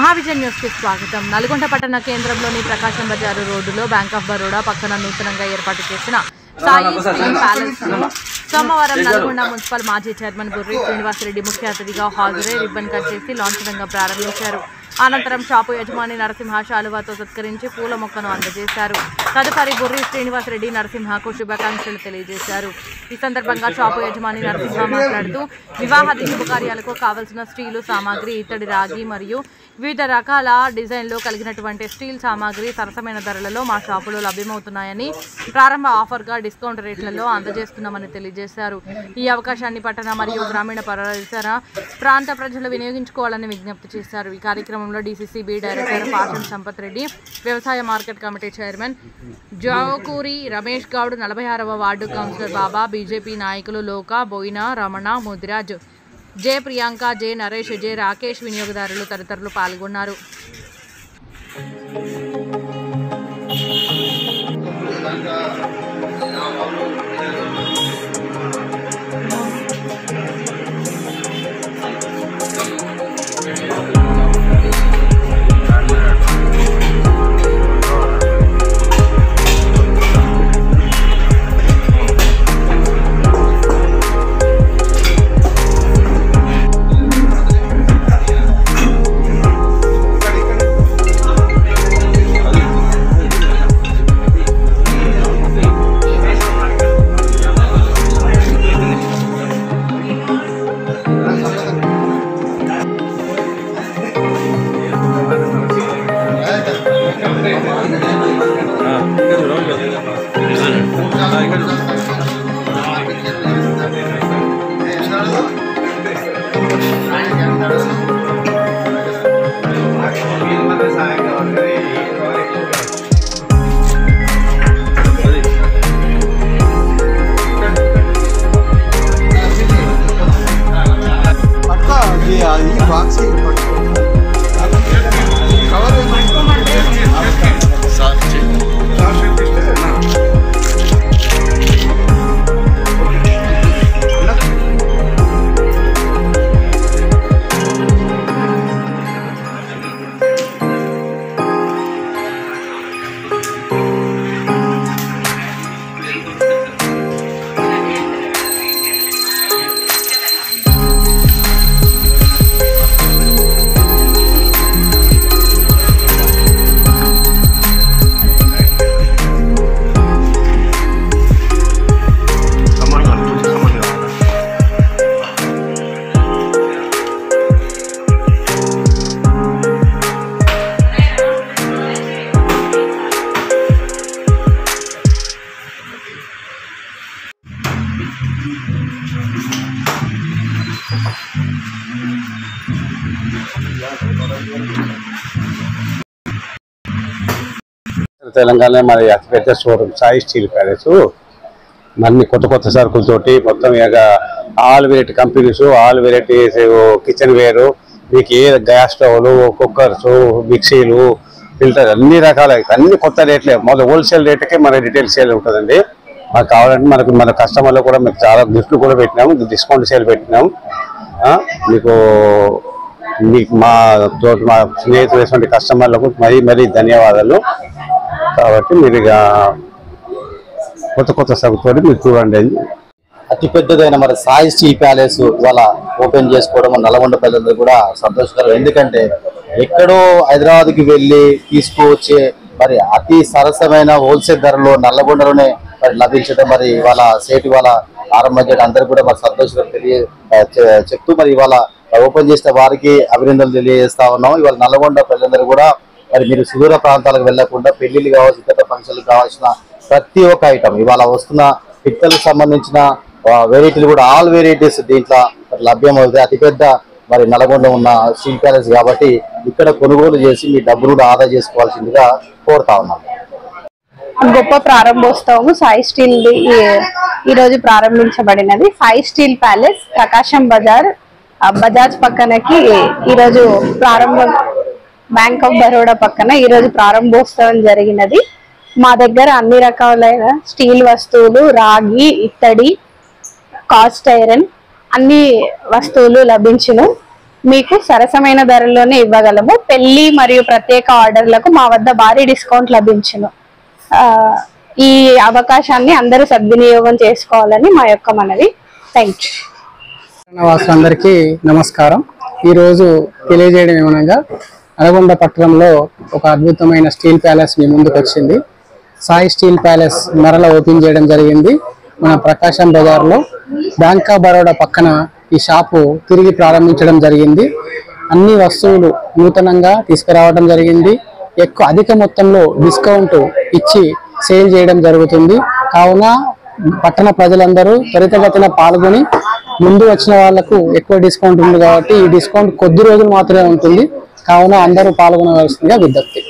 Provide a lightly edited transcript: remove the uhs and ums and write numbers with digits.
మహావిజన్ news కి స్వాగతం. నల్గొండ పట్టణ కేంద్రంలోని ప్రకాశం బజారు రోడ్డులో బ్యాంక్ ఆఫ్ బరోడా పక్కన నూతనంగా ఏర్పాటు చేసిన సాయి స్టీల్ ప్యాలెస్ ను సోమవారం నల్గొండ మున్సిపల్ మాజీ చైర్మన్ బుర్రి శ్రీనివాస్ రెడ్డి ముఖ్య అతిథిగా హాజరై రిబ్బన్ కట్ చేసి లాంఛనంగా ప్రారంభించారు. అనంతరం షాపు యజమాని నరసింహ శాలువాతో సత్కరించి పూల మొక్కను అందజేశారు. తదుపరి బుర్రి శ్రీనివాస్ రెడ్డి నరసింహకు శుభాకాంక్షలు తెలియజేశారు. ఈ సందర్భంగా షాపు యజమాని నరసింహ మాట్లాడుతూ వివాహాది శుభకార్యాలకు కావలసిన స్టీలు సామాగ్రి, ఇత్తడి, రాగి మరియు వివిధ రకాల డిజైన్లో కలిగినటువంటి స్టీల్ సామాగ్రి సరసమైన ధరలలో మా షాపులో లభ్యమవుతున్నాయని, ప్రారంభ ఆఫర్గా డిస్కౌంట్ రేట్లలో అందజేస్తున్నామని తెలియజేశారు. ఈ అవకాశాన్ని పట్టణ మరియు గ్రామీణ పరిసర ప్రాంత ప్రజలు వినియోగించుకోవాలని విజ్ఞప్తి చేశారు. ఈ కార్యక్రమంలో డీసీసీబీ డైరెక్టర్ పాషం సంపత్ రెడ్డి, వ్యవసాయ market committee chairman Jokuri Ramesh Goud, 46వ వార్డు కౌన్సిలర్ బాబా, బీజేపీ నాయకులు లోకా, బోయినా, రమణ, ముదిరాజ్, జే ప్రియాంక, జే నరేష్, జే రాకేష్, వినియోగదారులు తదితరులు పాల్గొన్నారు. తెలంగాణ మరి అతిపెద్ద షోరూమ్ సాయి స్టీల్ ప్యాలెస్. మన్ని కొత్త సరుకులతోటి మొత్తం ఇక all variety companies, all varieties kitchen వేరు, మీకు ఏ గ్యాస్ స్టవ్లు, కుక్కర్స్, మిక్సీలు, ఫిల్టర్ అన్ని రకాల అన్ని కొత్త రేట్లే. మొదలు హోల్సేల్ రేట్కే మన రిటైల్ సేల్ ఉంటుందండి. మాకు కావాలంటే మన కస్టమర్లు కూడా మీకు చాలా గిఫ్ట్లు కూడా పెట్టినాము, డిస్కౌంట్ సేల్ పెట్టినాము. మీకు మా స్నేహితులైనటువంటి కస్టమర్లకు మరీ ధన్యవాదాలు. కాబట్టి మీరు ఇక కొత్త సరుకుతో మీరు చూడండి. అతిపెద్దదైన మరి సాయి స్టీల్ ప్యాలెస్ ఇవాళ ఓపెన్ చేసుకోవడం నల్గొండ ప్రజలందరూ కూడా సంతోషకరం. ఎందుకంటే ఎక్కడో హైదరాబాద్కి వెళ్ళి తీసుకువచ్చే మరి అతి సరసమైన హోల్సేల్ ధరలో నల్లగొండలోనే మరి లభించడం మరి ఇవాళ ఇవాళ ఆరంభం చేయడం అందరూ కూడా మరి సంతోషకరం చెప్తూ మరి ఇవాళ ఓపెన్ చేసిన వారికి అభినందనలు తెలియజేస్తా ఉన్నాం. ఇవాళ నల్గొండ ప్రజలందరూ కూడా మరి మీరు సుదూర ప్రాంతాలకు వెళ్లకుండా పెళ్లిళ్ళు కావాల్సిన, ఇతర ఫంక్షన్లకు కావాల్సిన ప్రతి ఒక్క ఐటమ్ ఇవాళ వస్తున్న పిక్కలకు సంబంధించిన వెరైటీలు కూడా ఆల్ వెరైటీస్ దీంట్లో లభ్యమవుతాయి. అతిపెద్ద మరి నల్గొండ ఉన్న స్టీల్ ప్యాలెస్ కాబట్టి ఇక్కడ కొనుగోలు చేసి మీ డబ్బులు కూడా ఆదా చేసుకోవాల్సిందిగా కోరుతా ఉన్నాం. గొప్ప ప్రారంభోత్సవం సాయి స్టీల్ ఈ రోజు ప్రారంభించబడినది. సాయి స్టీల్ ప్యాలెస్ ప్రకాశం బజాజ్ పక్కనకి ఈ రోజు ప్రారంభం, బ్యాంక్ ఆఫ్ బరోడా పక్కన ఈ రోజు ప్రారంభోత్సవం జరిగినది. మా దగ్గర అన్ని రకాలైన స్టీల్ వస్తువులు, రాగి, ఇత్తడి, కాస్ట్ ఐరన్ అన్ని వస్తువులు లభించును. మీకు సరసమైన ధరల్లోనే ఇవ్వగలము. పెళ్లి మరియు ప్రత్యేక ఆర్డర్లకు మా వద్ద భారీ డిస్కౌంట్ లభించును. ఈ అవకాశాన్ని అందరూ సద్వినియోగం చేసుకోవాలని మా యొక్క మనవి. Thank you. వాసులందరికీ నమస్కారం. ఈరోజు తెలియజేయడం ఏమనగా నల్గొండ పట్టణంలో ఒక అద్భుతమైన స్టీల్ ప్యాలెస్ మీ ముందుకు వచ్చింది. సాయి స్టీల్ ప్యాలెస్ మరల ఓపెన్ చేయడం జరిగింది మన ప్రకాశం బజార్లో. బ్యాంక్ ఆఫ్ బరోడా పక్కన ఈ షాపు తిరిగి ప్రారంభించడం జరిగింది. అన్ని వస్తువులు నూతనంగా తీసుకురావడం జరిగింది. అధిక మొత్తంలో డిస్కౌంట్ ఇచ్చి సేల్ చేయడం జరుగుతుంది. కావున పట్టణ ప్రజలందరూ త్వరితగతిన పాల్గొని, ముందు వచ్చిన వాళ్లకు ఎక్కువ డిస్కౌంట్ ఉంది కాబట్టి ఈ డిస్కౌంట్ కొద్ది రోజులు మాత్రమే ఉంటుంది. కావున అందరూ పాల్గొనవలసిందిగా విజ్ఞప్తి.